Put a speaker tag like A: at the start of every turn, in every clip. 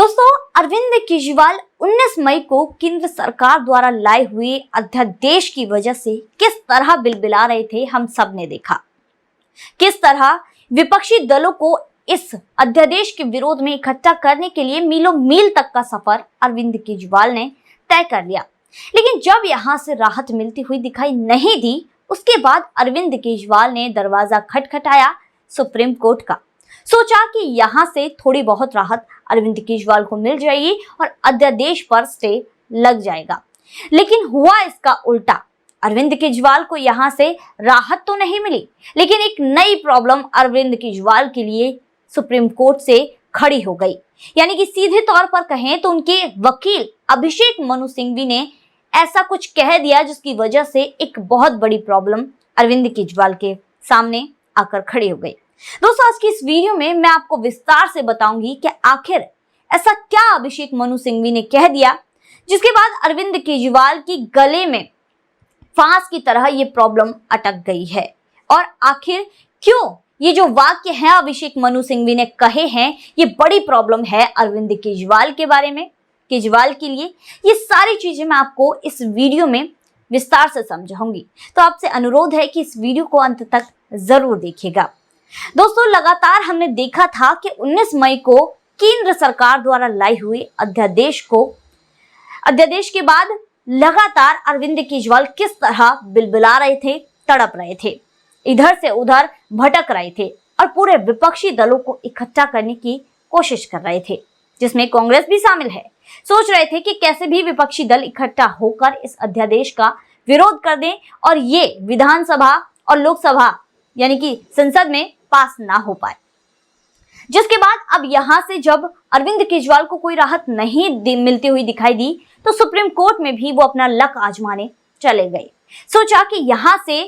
A: दोस्तों, अरविंद केजरीवाल 19 मई को केंद्र सरकार द्वारा लाए हुए अध्यादेश की वजह से किस तरह बिलबिला रहे थे, हम सब ने देखा। किस तरह विपक्षी दलों को इस अध्यादेश के विरोध में इकट्ठा करने के लिए मीलों मील तक का सफर अरविंद केजरीवाल ने तय कर लिया। लेकिन जब यहां से राहत मिलती हुई दिखाई नहीं दी, उसके बाद अरविंद केजरीवाल ने दरवाजा खटखटाया सुप्रीम कोर्ट का। सोचा कि यहां से थोड़ी बहुत राहत अरविंद केजरीवाल को मिल जाएगी और अध्यादेश पर स्टे लग जाएगा। लेकिन हुआ इसका उल्टा। अरविंद केजरीवाल को यहां से राहत तो नहीं मिली, लेकिन एक नई प्रॉब्लम अरविंद केजरीवाल के लिए सुप्रीम कोर्ट से खड़ी हो गई। यानी कि सीधे तौर पर कहें तो उनके वकील अभिषेक मनु सिंघवी ने ऐसा कुछ कह दिया जिसकी वजह से एक बहुत बड़ी प्रॉब्लम अरविंद केजरीवाल के सामने आकर खड़ी हो गई। दोस्तों, आज की इस वीडियो में मैं आपको विस्तार से बताऊंगी कि आखिर ऐसा क्या अभिषेक मनु सिंघवी ने कह दिया जिसके बाद अरविंद केजरीवाल की गले में फांस की तरह ये प्रॉब्लम अटक गई है, और आखिर क्यों ये जो वाक्य है अभिषेक मनु सिंघवी ने कहे हैं ये बड़ी प्रॉब्लम है अरविंद केजरीवाल के बारे में, केजरीवाल के लिए। ये सारी चीजें मैं आपको इस वीडियो में विस्तार से समझाऊंगी, तो आपसे अनुरोध है कि इस वीडियो को अंत तक जरूर देखिएगा। दोस्तों, लगातार हमने देखा था कि 19 मई को केंद्र सरकार द्वारा लाई हुई अध्यादेश के बाद लगातार अरविंद केजरीवाल किस तरह बिलबिला रहे थे, तड़प रहे थे, इधर से उधर भटक रहे थे और पूरे विपक्षी दलों को इकट्ठा करने की कोशिश कर रहे थे, जिसमें कांग्रेस भी शामिल है। सोच रहे थे कि कैसे भी विपक्षी दल इकट्ठा होकर इस अध्यादेश का विरोध कर दें और ये विधानसभा और लोकसभा यानी कि संसद में पास ना हो पाए। जिसके बाद अब यहां से जब अरविंद केजरीवाल को कोई राहत नहीं मिलती हुई दिखाई दी, तो सुप्रीम कोर्ट में भी वो अपना लक आजमाने चले गए। सोचा कि यहां से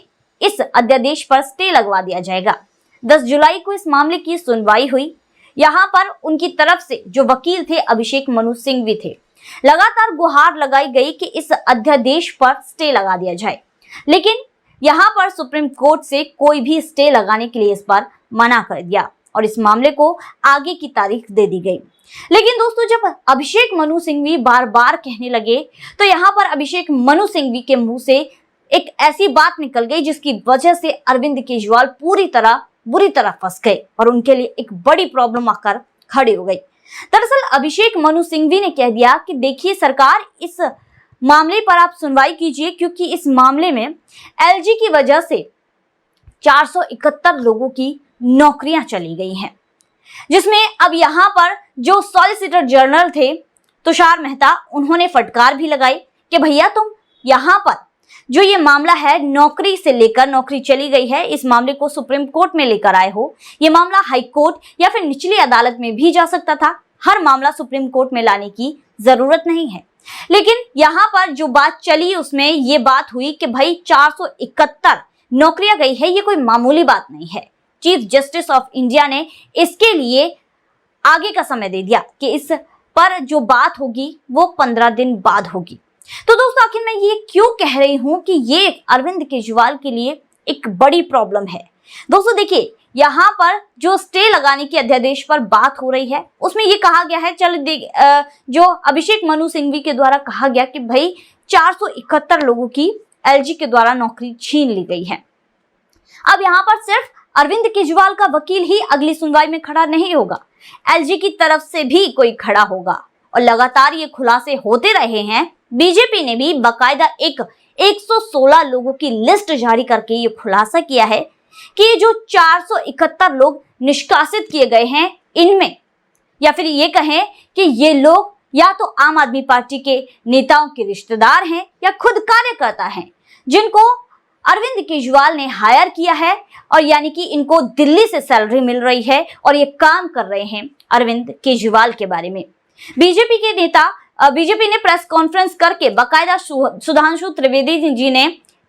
A: इस अध्यादेश पर स्टे लगवा दिया जाएगा। 10 जुलाई को इस मामले की सुनवाई हुई। यहां पर उनकी तरफ से जो वकील थे अभिषेक मनु सिंघवी थे, लगातार गुहार लगाई गई कि इस अध्यादेश पर स्टे लगा दिया जाए। लेकिन यहां पर सुप्रीम कोर्ट से कोई भी स्टे लगाने के लिए इस पर मना कर दिया और इस मामले को आगे की तारीख दे दी गई। लेकिन दोस्तों, जब अभिषेक मनु सिंघवी बार बार कहने लगे तो यहां पर अभिषेक मनु सिंघवी के मुंह से एक ऐसी बात निकल गई जिसकी वजह से अरविंद केजरीवाल बुरी तरह फंस गए और उनके लिए एक बड़ी प्रॉब्लम आकर खड़ी हो गई। दरअसल अभिषेक मनु सिंघवी ने कह दिया कि देखिए सरकार, इस मामले पर आप सुनवाई कीजिए, क्योंकि इस मामले में एलजी की वजह से 471 लोगों की नौकरियां चली गई हैं, जिसमें अब यहां पर जो सॉलिसिटर जनरल थे तुषार मेहता, उन्होंने फटकार भी लगाई कि भैया तुम यहां पर जो ये मामला है नौकरी से लेकर, नौकरी चली गई है, इस मामले को सुप्रीम कोर्ट में लेकर आए हो। ये मामला हाई कोर्ट या फिर निचली अदालत में भी जा सकता था, हर मामला सुप्रीम कोर्ट में लाने की जरूरत नहीं है। लेकिन यहां पर जो बात चली उसमें ये बात हुई कि भाई 471 नौकरियां गई है, ये कोई मामूली बात नहीं है। चीफ जस्टिस ऑफ इंडिया ने इसके लिए आगे का समय दे दिया कि इस पर जो बात होगी वो 15 दिन बाद होगी। तो दोस्तों, आखिर मैं ये क्यों कह रही हूं कि ये अरविंद केजरीवाल के लिए एक बड़ी प्रॉब्लम है। दोस्तों देखिए, यहाँ पर जो स्टे लगाने की अध्यादेश पर बात हो रही है उसमें ये कहा गया है, जो अभिषेक मनु सिंघवी के द्वारा कहा गया कि भाई 471 लोगों की एलजी के द्वारा नौकरी छीन ली गई है। अब यहाँ पर सिर्फ अरविंद केजरीवाल का वकील ही अगली सुनवाई में खड़ा नहीं होगा, एलजी की तरफ से भी कोई खड़ा होगा और लगातार ये खुलासे होते रहे हैं। बीजेपी ने भी बाकायदा एक 116 लोगों की लिस्ट जारी करके ये खुलासा किया है कि जो 471 लोग निष्कासित किए गए हैं, इनमें या फिर ये कहें कि ये लोग या तो आम आदमी पार्टी के नेताओं के रिश्तेदार हैं या खुद कार्यकर्ता हैं, जिनको अरविंद केजरीवाल ने हायर किया है, और यानी कि इनको दिल्ली से सैलरी मिल रही है और ये काम कर रहे हैं अरविंद केजरीवाल के बारे में। बीजेपी ने प्रेस कॉन्फ्रेंस करके बाकायदा सुधांशु त्रिवेदी जी ने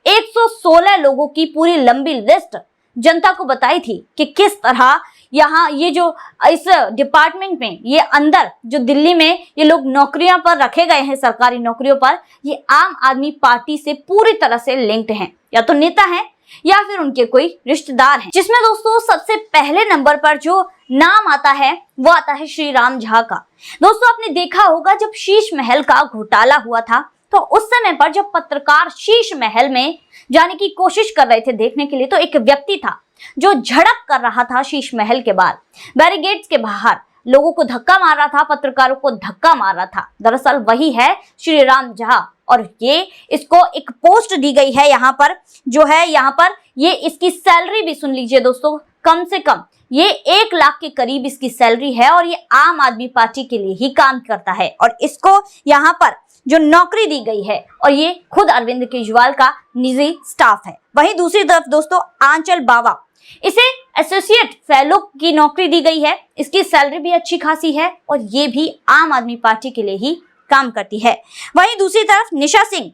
A: 116 लोगों की पूरी लंबी लिस्ट जनता को बताई थी कि किस तरह यहाँ ये जो इस डिपार्टमेंट में, ये अंदर जो दिल्ली में ये लोग नौकरियों पर रखे गए हैं, सरकारी नौकरियों पर, ये आम आदमी पार्टी से पूरी तरह से लिंक्ड हैं, या तो नेता हैं या फिर उनके कोई रिश्तेदार हैं, जिसमें दोस्तों सबसे पहले नंबर पर जो नाम आता है वो आता है श्री राम झा का। दोस्तों आपने देखा होगा जब शीश महल का घोटाला हुआ था तो उस समय पर जब पत्रकार शीश महल में जाने की कोशिश कर रहे थे देखने के लिए, तो एक व्यक्ति था जो झड़प कर रहा था शीश महल के बाहर, बैरिकेड्स के बाहर लोगों को धक्का मार रहा था, पत्रकारों को धक्का मार रहा था। दरअसल वही है श्री राम झा, और ये इसको एक पोस्ट दी गई है यहाँ पर, जो है यहाँ पर ये इसकी सैलरी भी सुन लीजिए दोस्तों, कम से कम ये 1 लाख के करीब इसकी सैलरी है और ये आम आदमी पार्टी के लिए ही काम करता है और इसको यहाँ पर जो नौकरी दी गई है और ये खुद अरविंद केजरीवाल का निजी स्टाफ है। वहीं दूसरी तरफ दोस्तों आंचल बावा, इसे एसोसिएट फेलो की नौकरी दी गई है, इसकी सैलरी भी अच्छी खासी है और ये भी आम आदमी पार्टी के लिए ही काम करती है। वहीं दूसरी तरफ निशा सिंह,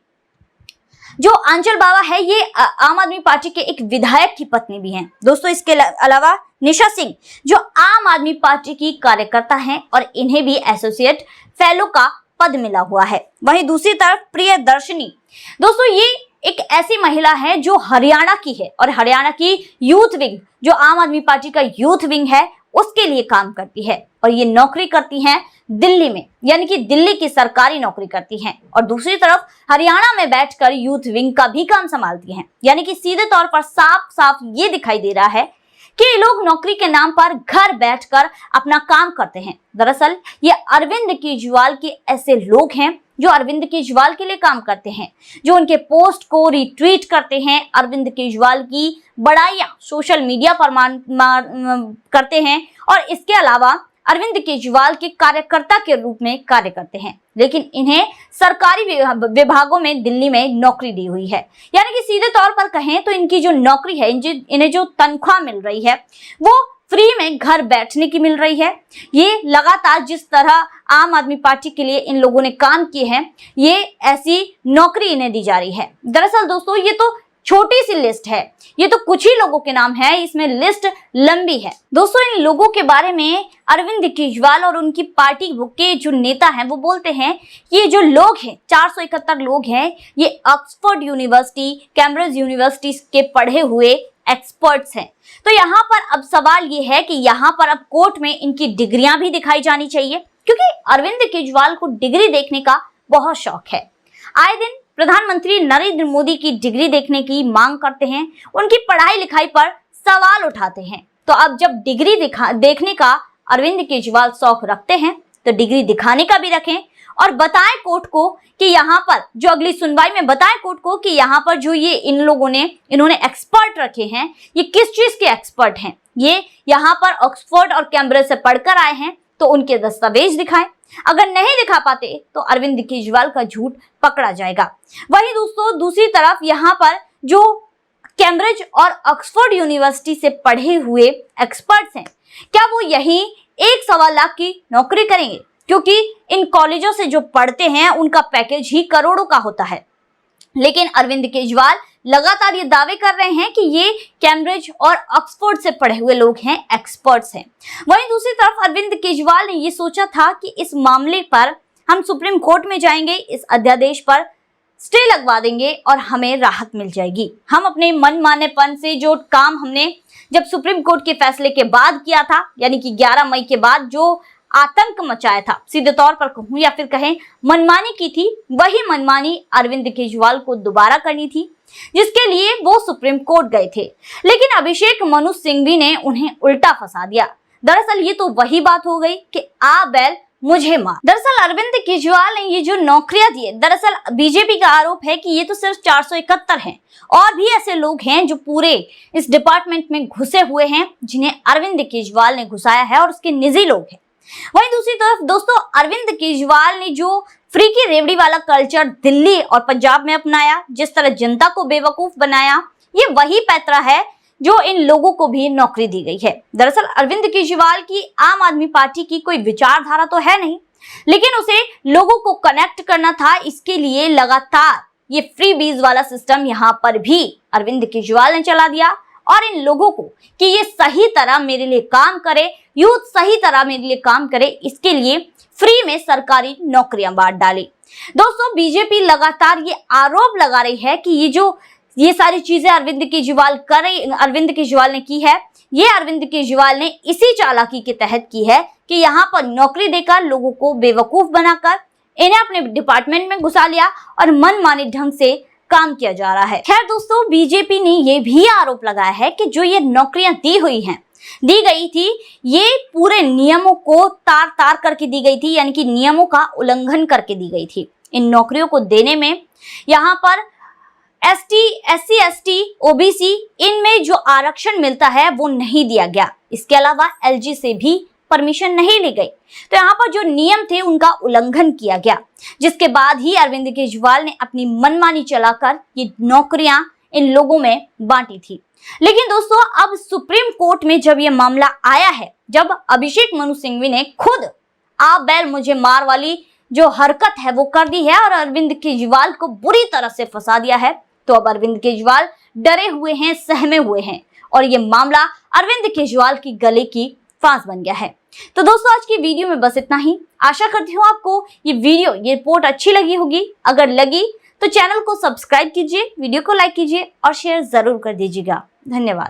A: जो आंचल बावा है ये आम आदमी पार्टी के एक विधायक की पत्नी भी हैं। दोस्तों इसके अलावा निशा सिंह जो आम आदमी पार्टी की कार्यकर्ता हैं और इन्हें भी एसोसिएट फेलो का पद मिला हुआ है। वहीं दूसरी तरफ प्रियदर्शनी, दोस्तों ये एक ऐसी महिला है जो हरियाणा की है और हरियाणा की यूथ विंग, जो आम आदमी पार्टी का यूथ विंग है, उसके लिए काम करती है और ये नौकरी करती हैं दिल्ली में, यानी कि दिल्ली की सरकारी नौकरी करती हैं और दूसरी तरफ हरियाणा में बैठकर यूथ विंग का भी काम संभालती हैं। यानी कि सीधे तौर पर साफ साफ ये दिखाई दे रहा है कि ये लोग नौकरी के नाम पर घर बैठकर अपना काम करते हैं। दरअसल ये अरविंद केजरीवाल के ऐसे लोग हैं जो अरविंद केजरीवाल के लिए काम करते हैं, जो उनके पोस्ट को रिट्वीट करते हैं, अरविंद केजरीवाल की बड़ाइयां सोशल मीडिया पर करते हैं और इसके अलावा अरविंद केजरीवाल के कार्यकर्ता के रूप में कार्य करते हैं। लेकिन इन्हें सरकारी विभागों में दिल्ली में नौकरी दी हुई है, यानी कि सीधे तौर पर कहें तो इनकी जो नौकरी है, इन्हें जो तनख्वाह मिल रही है वो फ्री में घर बैठने की मिल रही है। ये लगातार जिस तरह आम आदमी पार्टी के लिए इन लोगों ने काम किए हैं, ये ऐसी नौकरी इन्हें दी जा रही है। दरअसल दोस्तों ये तो छोटी सी लिस्ट है, ये तो कुछ ही लोगों के नाम है, इसमें लिस्ट लंबी है। दोस्तों इन लोगों के बारे में अरविंद केजरीवाल और उनकी पार्टी के जो नेता हैं वो बोलते हैं कि ये जो लोग हैं 471 लोग हैं, ये ऑक्सफोर्ड यूनिवर्सिटी, कैम्ब्रिज यूनिवर्सिटी के पढ़े हुए एक्सपर्ट्स हैं। तो यहाँ पर अब सवाल ये है कि यहाँ पर अब कोर्ट में इनकी डिग्रियां भी दिखाई जानी चाहिए, क्योंकि अरविंद केजरीवाल को डिग्री देखने का बहुत शौक है। आए दिन प्रधानमंत्री नरेंद्र मोदी की डिग्री देखने की मांग करते हैं, उनकी पढ़ाई लिखाई पर सवाल उठाते हैं। तो अब जब डिग्री देखने का अरविंद केजरीवाल शौक रखते हैं तो डिग्री दिखाने का भी रखें और बताएं कोर्ट को कि यहाँ पर जो अगली सुनवाई में बताएं कोर्ट को कि यहाँ पर जो ये इन्होंने एक्सपर्ट रखे हैं, ये किस चीज के एक्सपर्ट हैं, ये यहाँ पर ऑक्सफोर्ड और कैम्ब्रिज से पढ़कर आए हैं, तो उनके दस्तावेज दिखाएं। अगर नहीं दिखा पाते तो अरविंद केजरीवाल का झूठ पकड़ा जाएगा। वहीं दोस्तों दूसरी तरफ यहाँ पर जो कैम्ब्रिज और ऑक्सफोर्ड यूनिवर्सिटी से पढ़े हुए एक्सपर्ट्स हैं, क्या वो यही 1.25 लाख की नौकरी करेंगे? क्योंकि इन कॉलेजों से जो पढ़ते हैं उनका पैकेज ही करोड़ों का होता है। लेकिन अरविंद केजरीवाल लगातार ये दावे कर रहे हैं कि ये कैम्ब्रिज और ऑक्सफोर्ड से पढ़े हुए लोग हैं, एक्सपर्ट्स हैं। वहीं दूसरी तरफ अरविंद केजरीवाल ने ये सोचा था कि इस मामले पर हम सुप्रीम कोर्ट में जाएंगे, इस अध्यादेश पर स्टे लगवा देंगे और हमें राहत मिल जाएगी। हम अपने मनमानेपन से जो काम हमने जब सुप्रीम कोर्ट के फैसले के बाद किया था, यानी कि 11 मई के बाद जो आतंक मचाया था, सीधे तौर पर कहूं या फिर कहें मनमानी की थी, वही मनमानी अरविंद केजरीवाल को दोबारा करनी थी, जिसके लिए वो सुप्रीम कोर्ट गए थे। लेकिन अभिषेक मनु सिंघवी ने उन्हें उल्टा फंसा दिया। दरअसल ये तो वही बात हो गई कि आ बैल मुझे मार। दरअसल अरविंद केजरीवाल ने ये जो नौकरियां दी है, दरअसल बीजेपी का आरोप है कि ये तो सिर्फ 471 हैं, और भी ऐसे लोग हैं जो पूरे इस डिपार्टमेंट में घुसे हुए हैं, जिन्हें अरविंद केजरीवाल ने घुसाया है और उसके निजी लोग हैं। वहीं दूसरी तरफ दोस्तों अरविंद केजरीवाल ने जो फ्री की रेवड़ी वाला कल्चर दिल्ली और पंजाब में अपनाया, जिस तरह जनता को बेवकूफ बनाया, ये वही पैतरा है जो इन लोगों को भी नौकरी दी गई है। दरअसल अरविंद केजरीवाल की आम आदमी पार्टी की कोई विचारधारा तो है नहीं, लेकिन उसे लोगों को कनेक्ट करना था, इसके लिए लगातार ये फ्री बीज वाला सिस्टम यहाँ पर भी अरविंद केजरीवाल ने चला दिया और इन लोगों को कि ये सही तरह मेरे लिए काम करे, यूथ सही तरह मेरे लिए काम करे, इसके लिए फ्री में सरकारी नौकरियां बांट डाली। दोस्तों बीजेपी लगातार ये आरोप लगा रही है कि ये जो ये सारी चीजें अरविंद केजरीवाल ने की है। ये अरविंद केजरीवाल ने इसी चालाकी के तहत की है कि यहाँ पर नौकरी देकर लोगों को बेवकूफ बनाकर इन्हें अपने डिपार्टमेंट में घुसा लिया और मनमाने ढंग से काम किया जा रहा है। खैर दोस्तों, बीजेपी ने ये भी आरोप लगाया है कि जो ये नौकरियां दी गई थी, ये पूरे नियमों को तार करके दी गई थी, यानी कि नियमों का उल्लंघन करके दी गई थी। इन नौकरियों को देने में यहाँ पर ST, SC, ST, OBC इनमें जो आरक्षण मिलता है वो नहीं दिया गया। इसके अलावा LG से भी परमिशन नहीं ली गई। तो यहाँ पर जो नियम थे उनका उल्लंघन किया गया, जिसके बाद ही अरविंद केजरीवाल ने अपनी मनमानी चलाकर ये नौकरियां इन लोगों में बांटी थी। लेकिन दोस्तों, अब सुप्रीम कोर्ट में जब ये मामला आया है, जब अभिषेक मनु सिंघवी ने खुद आप बैल मुझे मार वाली जो हरकत है वो कर दी है और अरविंद केजरीवाल को बुरी तरह से फंसा दिया है, तो अब अरविंद केजरीवाल डरे हुए हैं, सहमे हुए हैं और ये मामला अरविंद केजरीवाल की गले की फांस बन गया है। तो दोस्तों, आज की वीडियो में बस इतना ही। आशा करती हूँ आपको ये रिपोर्ट अच्छी लगी होगी। अगर लगी तो चैनल को सब्सक्राइब कीजिए, वीडियो को लाइक कीजिए और शेयर जरूर कर दीजिएगा। धन्यवाद।